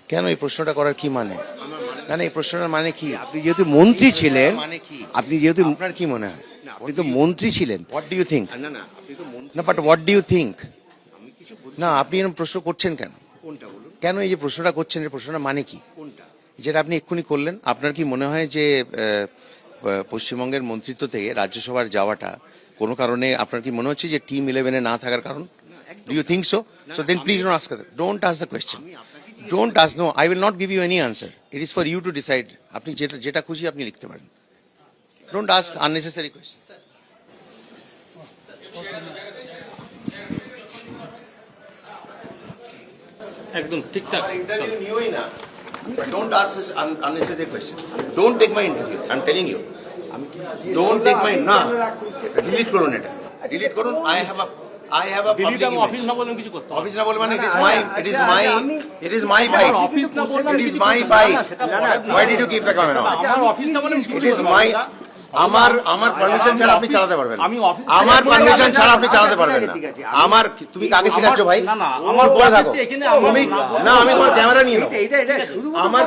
কেন এই প্রশ্নটা করার কি মানে? না না, এই প্রশ্নটার মানে কি? আপনি যেহেতু মন্ত্রী ছিলেন, মানে কি? আপনি যেহেতু আপনার কি মনে হয়? আপনি তো মন্ত্রী ছিলেন। What do you think? না না, আপনি তো মন্ত্রী। না, but what do you think? আমি কিছু না, আপনি এরকম প্রশ্ন করছেন কেন? কোনটা বলুন? কেন এই যে প্রশ্নটা করছেন, এই প্রশ্নটা মানে কি? কোনটা? যেটা আপনি এক্ষুনি করলেন, আপনার কি মনে হয় যে পশ্চিমবঙ্গের মন্ত্রিত্ব থেকে রাজ্যসভার যাওয়াটা কোনো কারণে আপনার কি মনে হচ্ছে যে টিম 11-এ না থাকার কারণ? Do you think so? So then please don't ask, don't ask the question, don't ask. No, I will not give you any answer, it is for you to decide. আপনি যেটা যেটা খুশি আপনি লিখতে পারেন, ডোন্ট আস্ক আননেসেসারি কোয়েশ্চেন। একদম ঠিকঠাক। Interview নিওই না, don't ask such unnecessary question. Don't take my interview, I'm telling you. Don't take my, না, delete করুন এটা, delete করুন। I have a দিল্লিতে public আমি অফিস image. না বললাম কিছু করতে হবে। অফিস না বলে মানে it is my bike. Office না বললাম It is কিছু my করতে হবে bike. না, সেটা পরের Why did you keep the camera on? আমার অফিস না বললাম কিছু It is করতে হবে my, না। আমার পারমিশন ছাড়া আপনি চালাতে পারবেন না। আমি অফিস আমার পারমিশন ছাড়া আপনি চালাতে পারবেন না। আমার, তুমি কাকে শেখাচ্ছ ভাই? না না, আমার বলে বস থাকো হচ্ছে এখানে আমার তুমি, না বলবো। না আমি তোমার ক্যামেরা নিয়ে নেবো। এটা শুধু আমার